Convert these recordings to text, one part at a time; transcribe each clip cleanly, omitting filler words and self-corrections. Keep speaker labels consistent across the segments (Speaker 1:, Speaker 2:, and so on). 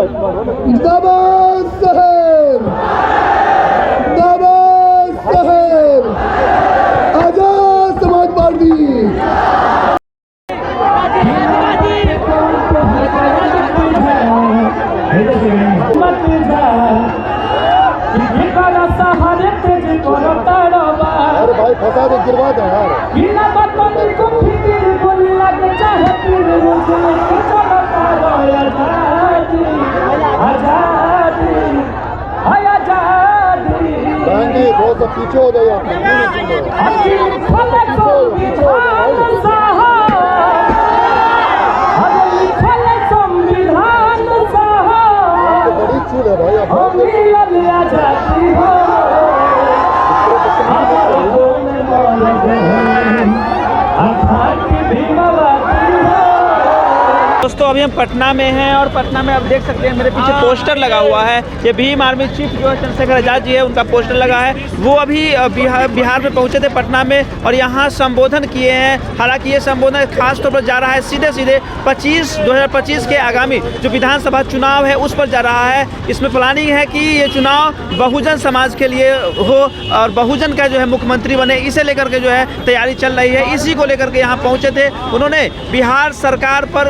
Speaker 1: जिंदाबाद साहब, जिंदाबाद साहब, आजाद समाज पार्टी। अरे भाई फंसा दे, गिरवा दे यार। थोड़ा सा पीछे हो जाइए आप। बड़ी चूल है भाई आप।
Speaker 2: दोस्तों अभी हम पटना में हैं और पटना में आप देख सकते हैं मेरे पीछे पोस्टर लगा हुआ है। ये भीम आर्मी चीफ जो है चंद्रशेखर आजाद जी है, उनका पोस्टर लगा है। वो अभी बिहार में पहुंचे थे पटना में और यहाँ संबोधन किए हैं। हालांकि ये संबोधन खास तौर पर जा रहा है सीधे 2025 के आगामी जो विधानसभा चुनाव है उस पर जा रहा है। इसमें प्लानिंग है कि ये चुनाव बहुजन समाज के लिए हो और बहुजन का जो है मुख्यमंत्री बने, इसे लेकर के जो है तैयारी चल रही है। इसी को लेकर के यहाँ पहुँचे थे। उन्होंने बिहार सरकार पर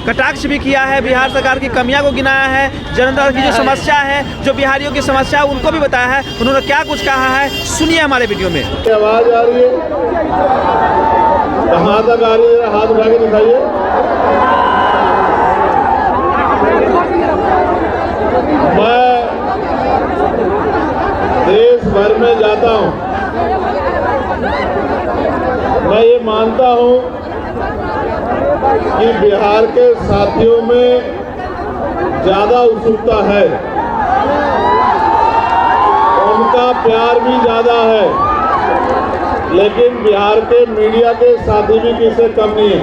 Speaker 2: कटाक्ष भी किया है, बिहार सरकार की कमियां को गिनाया है, जनता की जो समस्या है, जो बिहारियों की समस्या है उनको भी बताया है। उन्होंने क्या कुछ कहा है सुनिए हमारे वीडियो में।
Speaker 1: आवाज आ रही है, कहाँ तक आ रही है? हाथ उठा के दिखाइए। मैं देश भर में जाता हूँ, मैं ये मानता हूँ कि बिहार के साथियों में ज्यादा उत्सुकता है, उनका प्यार भी ज्यादा है, लेकिन बिहार के मीडिया के साथी भी किसी कम नहीं है।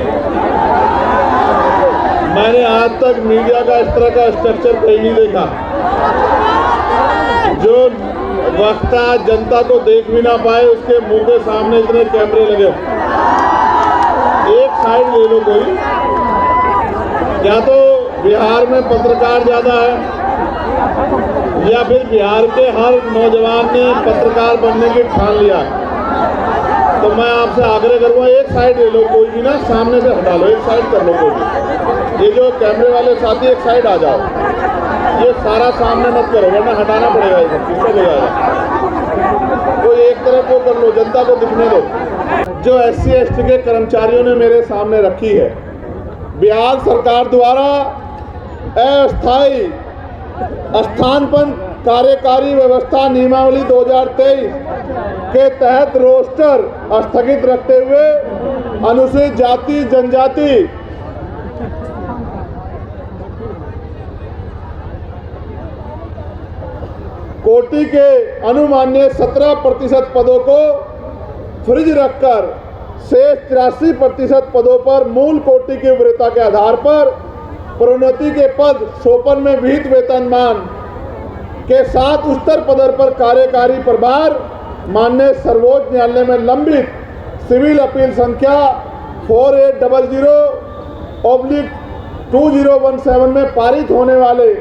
Speaker 1: मैंने आज तक मीडिया का इस तरह का स्ट्रक्चर कहीं नहीं देखा जो वक्ता जनता को देख भी ना पाए, उसके मुंह के सामने इतने कैमरे लगे। एक साइड ले लो कोई, या तो बिहार में पत्रकार ज्यादा है या फिर बिहार के हर नौजवान ने पत्रकार बनने की ठान लिया। तो मैं आपसे आग्रह करूंगा एक साइड ले लो, कोई भी ना सामने से हटा लो, एक साइड कर लो कोई भी। ये जो कैमरे वाले साथी एक साइड आ जाओ, ये सारा सामने मत करो वरना हटाना पड़ेगा, ये किससे हो जाएगा। कोई एक तरफ को कर लो, जनता को दिखने दो। जो SC ST के कर्मचारियों ने मेरे सामने रखी है, बिहार सरकार द्वारा अस्थायी स्थानापन्न कार्यकारी व्यवस्था नियमावली 2023 के तहत रोस्टर स्थगित रखते हुए अनुसूचित जाति जनजाति कोटि के अनुमान्य 17% पदों को फ्रिज रखकर शेष 83% पदों पर मूल कोटि की वरीयता के आधार पर प्रोन्नति के पद 56 में विहित वेतनमान के साथ उच्चतर पद पर कार्यकारी प्रभार माननीय सर्वोच्च न्यायालय में लंबित सिविल अपील संख्या 4800/2017 में पारित होने वाले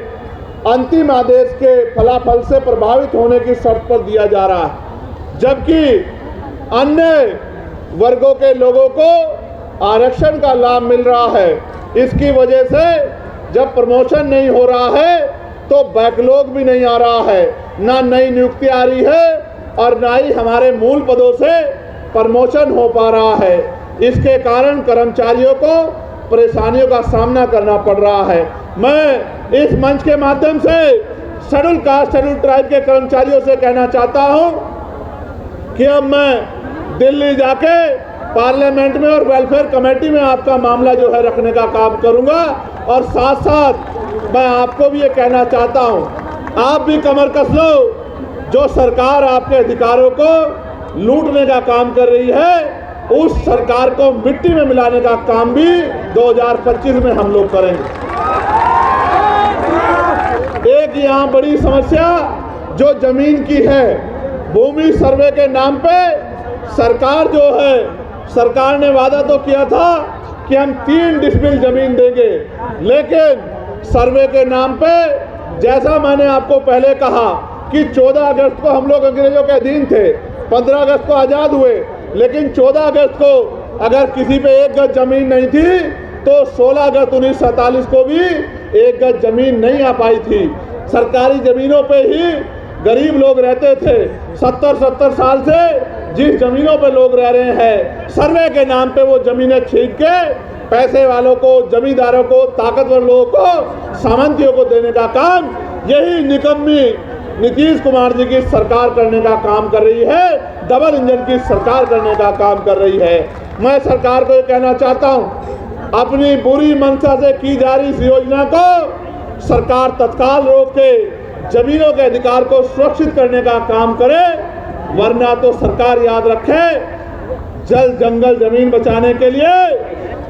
Speaker 1: अंतिम आदेश के फलाफल से प्रभावित होने की शर्त पर दिया जा रहा है, जबकि अन्य वर्गों के लोगों को आरक्षण का लाभ मिल रहा है। इसकी वजह से जब प्रमोशन नहीं हो रहा है तो बैकलॉग भी नहीं आ रहा है, ना नई नियुक्ति आ रही है और ना ही हमारे मूल पदों से प्रमोशन हो पा रहा है। इसके कारण कर्मचारियों को परेशानियों का सामना करना पड़ रहा है। मैं इस मंच के माध्यम से शेड्यूल कास्ट शेड्यूल ट्राइब के कर्मचारियों से कहना चाहता हूं कि अब मैं दिल्ली जाके पार्लियामेंट में और वेलफेयर कमेटी में आपका मामला जो है रखने का काम करूंगा, और साथ साथ मैं आपको भी ये कहना चाहता हूं, आप भी कमर कस लो। जो सरकार आपके अधिकारों को लूटने का काम कर रही है, उस सरकार को मिट्टी में मिलाने का काम भी 2025 में हम लोग करेंगे। एक यहाँ बड़ी समस्या जो जमीन की है, भूमि सर्वे के नाम पे सरकार जो है, सरकार ने वादा तो किया था कि हम 3 डिसमिल जमीन देंगे, लेकिन सर्वे के नाम पे, जैसा मैंने आपको पहले कहा कि 14 अगस्त को हम लोग अंग्रेजों के अधीन थे, 15 अगस्त को आज़ाद हुए, लेकिन 14 अगस्त को अगर किसी पे 1 गज जमीन नहीं थी तो 16 अगस्त 1947 को भी 1 गज जमीन नहीं आ पाई थी। सरकारी जमीनों पे ही गरीब लोग रहते थे। 70 साल से जिस जमीनों पे लोग रह रहे हैं, सर्वे के नाम पे वो जमीनें छीन के पैसे वालों को, जमींदारों को, ताकतवर लोगों को, सामंतियों को देने का काम यही निकम्मी नीतीश कुमार जी की सरकार करने का काम कर रही है, डबल इंजन की सरकार करने का काम कर रही है। मैं सरकार को ये कहना चाहता हूँ, अपनी बुरी मंशा से की जा रही इस योजना को सरकार तत्काल रोक के जमीनों के अधिकार को सुरक्षित करने का काम करे, वरना तो सरकार याद रखे, जल जंगल जमीन बचाने के लिए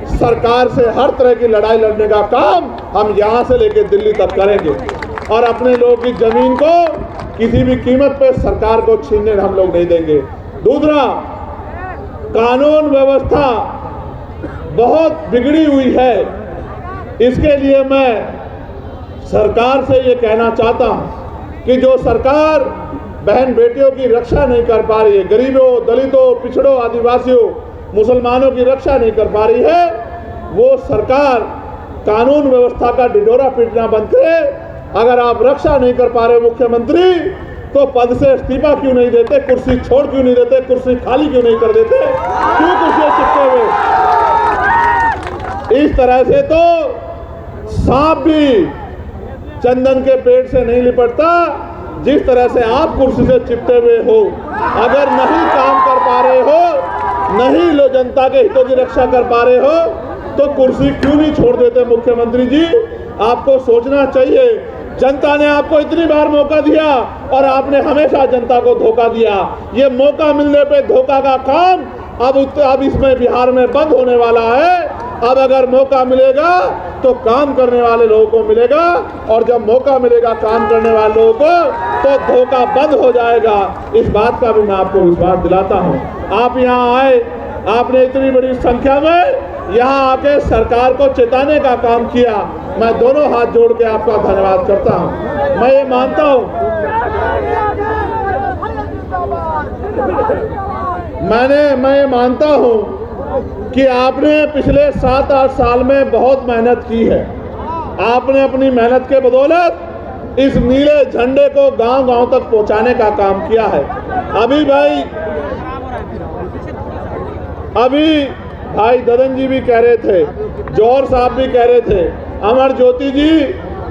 Speaker 1: सरकार से हर तरह की लड़ाई लड़ने का काम हम यहाँ से लेकर दिल्ली तक करेंगे और अपने लोगों की जमीन को किसी भी कीमत पे सरकार को छीनने हम लोग नहीं देंगे। दूसरा, कानून व्यवस्था बहुत बिगड़ी हुई है, इसके लिए मैं सरकार से ये कहना चाहता हूँ कि जो सरकार बहन बेटियों की रक्षा नहीं कर पा रही है, गरीबों, दलितों, पिछड़ों, आदिवासियों, मुसलमानों की रक्षा नहीं कर पा रही है, वो सरकार कानून व्यवस्था का ढिढोरा पीटना बंद करे। अगर आप रक्षा नहीं कर पा रहे मुख्यमंत्री, तो पद से इस्तीफा क्यों नहीं देते, कुर्सी छोड़ क्यों नहीं देते, कुर्सी खाली क्यों नहीं कर देते, क्यों कुर्सी चिपके हुए? इस तरह से तो सांप भी चंदन के पेड़ से नहीं लिपटता, जिस तरह से आप कुर्सी से चिपटे हुए हो। अगर नहीं काम कर पा रहे हो, नहीं लो जनता के हितों की रक्षा कर पा रहे हो, तो कुर्सी क्यों नहीं छोड़ देते मुख्यमंत्री जी? आपको सोचना चाहिए। जनता ने आपको इतनी बार मौका दिया और आपने हमेशा जनता को धोखा दिया। ये मौका मिलने पे धोखा का काम अब इसमें बिहार में बंद होने वाला है। अब अगर मौका मिलेगा तो काम करने वाले लोगों को मिलेगा, और जब मौका मिलेगा काम करने वाले लोगों को तो धोखा बंद हो जाएगा। इस बात का भी मैं आपको विश्वास दिलाता हूँ। आप यहाँ आए, आपने इतनी बड़ी संख्या में यहाँ आके सरकार को चेताने का काम किया। मैं दोनों हाथ जोड़ के आपका धन्यवाद करता हूँ। मैं ये मानता हूँ, मैं मानता हूँ कि आपने पिछले 7-8 साल में बहुत मेहनत की है। आपने अपनी मेहनत के बदौलत इस नीले झंडे को गांव-गांव तक पहुंचाने का काम किया है। अभी भाई ददन जी भी कह रहे थे, जौहर साहब भी कह रहे थे, अमर ज्योति जी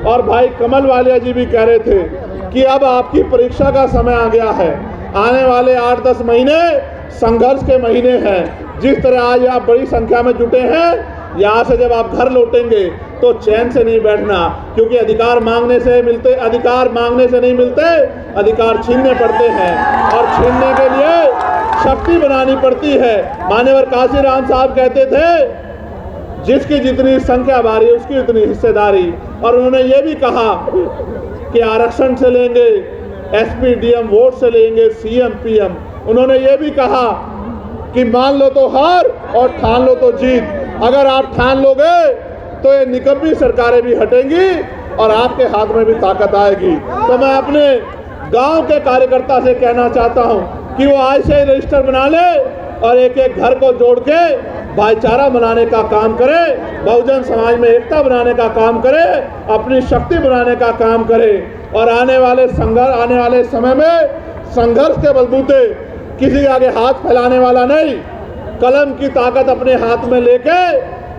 Speaker 1: और भाई कमल वालिया जी भी कह रहे थे कि अब आपकी परीक्षा का समय आ गया है। आने वाले 8-10 महीने संघर्ष के महीने हैं। जिस तरह आज आप बड़ी संख्या में जुटे हैं, यहाँ से जब आप घर लौटेंगे तो चैन से नहीं बैठना, क्योंकि अधिकार मांगने से नहीं मिलते, अधिकार छीनने पड़ते हैं और छीनने के लिए शक्ति बनानी पड़ती है। मान्यवर काशीराम साहब कहते थे, जिसकी जितनी संख्या भारी उसकी उतनी हिस्सेदारी। और उन्होंने ये भी कहा कि आरक्षण से लेंगे, एसपी डीएम वोट से लेंगे, सीएम पीएम। उन्होंने ये भी कहा कि मान लो तो हार और ठान लो तो जीत। अगर आप ठान लोगे तो ये निकम्मी सरकारें भी हटेंगी और आपके हाथ में भी ताकत आएगी। तो मैं अपने गांव के कार्यकर्ता से कहना चाहता हूं कि वो आज से रजिस्टर बना ले और एक एक घर को जोड़ के भाईचारा बनाने का काम करे, बहुजन समाज में एकता बनाने का काम करे, अपनी शक्ति बनाने का काम करे। और आने वाले समय में संघर्ष के बलबूते किसी के आगे हाथ फैलाने वाला नहीं, कलम की ताकत अपने हाथ में लेके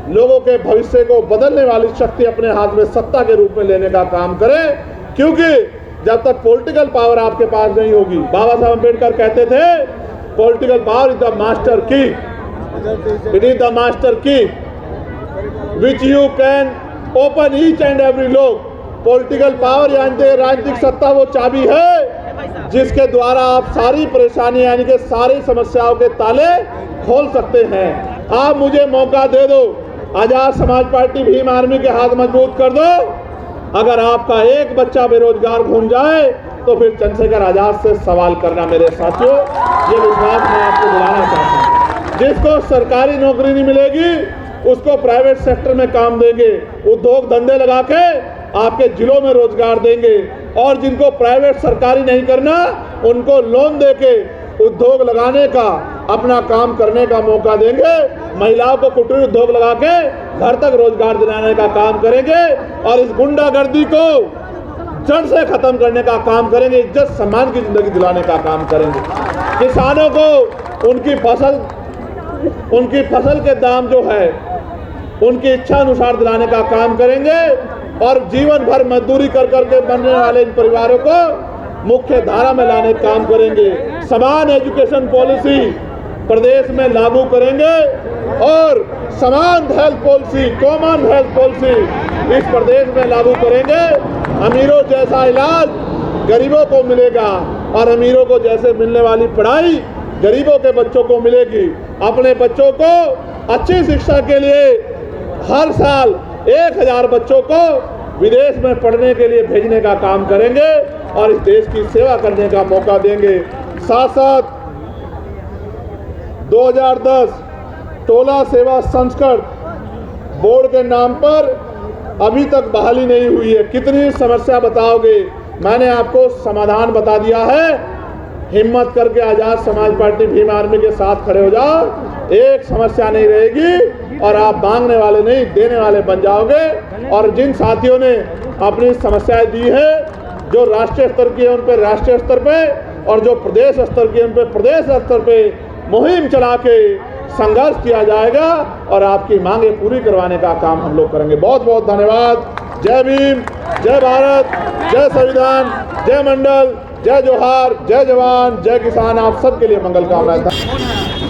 Speaker 1: लोगों के भविष्य को बदलने वाली शक्ति अपने हाथ में सत्ता के रूप में लेने का काम करे। क्योंकि जब तक पॉलिटिकल पावर आपके पास नहीं होगी, बाबा साहब अम्बेडकर कहते थे, political power is the master की, इट इज द मास्टर की which you can open each and every lock. Political power यानी राजनीतिक सत्ता वो चाबी है जिसके द्वारा आप सारी परेशानी यानी कि सारी समस्याओं के ताले खोल सकते हैं। आप मुझे मौका दे दो, आजाद समाज पार्टी भीम आर्मी के हाथ मजबूत कर दो। अगर आपका एक बच्चा बेरोजगार घूम जाए तो फिर चंद्रशेखर आजाद से सवाल करना मेरे साथियों, ये विश्वास मैं आपको दिलाना चाहता हूँ। जिसको सरकारी नौकरी नहीं मिलेगी उसको प्राइवेट सेक्टर में काम देंगे, उद्योग धंधे लगा के आपके जिलों में रोजगार देंगे, और जिनको प्राइवेट सरकारी नहीं करना उनको लोन देके उद्योग लगाने का, अपना काम करने का मौका देंगे। महिलाओं को कुटीर उद्योग लगा के घर तक रोजगार दिलाने का काम करेंगे, और इस गुंडागर्दी को जड़ से खत्म करने का काम करेंगे, इज्जत सम्मान की जिंदगी दिलाने का काम करेंगे। किसानों को उनकी फसल के दाम जो है उनकी इच्छा अनुसार दिलाने का काम करेंगे, और जीवन भर मजदूरी कर करके बनने वाले इन परिवारों को मुख्य धारा में लाने का काम करेंगे। समान एजुकेशन पॉलिसी प्रदेश में लागू करेंगे, और समान health policy, common health policy इस प्रदेश में लागू करेंगे। अमीरों जैसा इलाज गरीबों को मिलेगा, और अमीरों को जैसे मिलने वाली पढ़ाई गरीबों के बच्चों को मिलेगी। अपने बच्चों को अच्छी शिक्षा के लिए हर साल 1000 बच्चों को विदेश में पढ़ने के लिए भेजने का काम करेंगे, और इस देश की सेवा करने का मौका देंगे। साथ साथ 2010 टोला सेवा संस्कृत बोर्ड के नाम पर अभी तक बहाली नहीं हुई है। कितनी समस्या बताओगे? मैंने आपको समाधान बता दिया है। हिम्मत करके आजाद समाज पार्टी भीम आर्मी के साथ खड़े हो जाओ, एक समस्या नहीं रहेगी, और आप मांगने वाले नहीं देने वाले बन जाओगे। और जिन साथियों ने अपनी समस्याएं दी है, जो राष्ट्रीय स्तर की है उन पर राष्ट्रीय स्तर पे, और जो प्रदेश स्तर की है उन पर प्रदेश स्तर पे मुहिम चला के संघर्ष किया जाएगा, और आपकी मांगे पूरी करवाने का काम हम लोग करेंगे। बहुत बहुत धन्यवाद। जय भीम, जय भारत, जय संविधान, जय मंडल, जय जोहार, जय जवान, जय किसान। आप सबके लिए मंगल कामनाएं।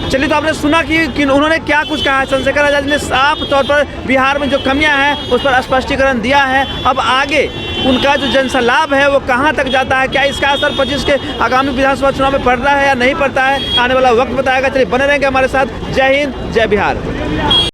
Speaker 2: चलिए, तो आपने सुना कि उन्होंने क्या कुछ कहा है। चंद्रशेखर आजाद ने साफ तौर पर बिहार में जो कमियां हैं उस पर स्पष्टीकरण दिया है। अब आगे उनका जो जनसलाभ है वो कहां तक जाता है, क्या इसका असर 25 के आगामी विधानसभा चुनाव में पड़ रहा है या नहीं पड़ता है, आने वाला वक्त बताएगा। चलिए बने रहेंगे हमारे साथ। जय हिंद, जय बिहार।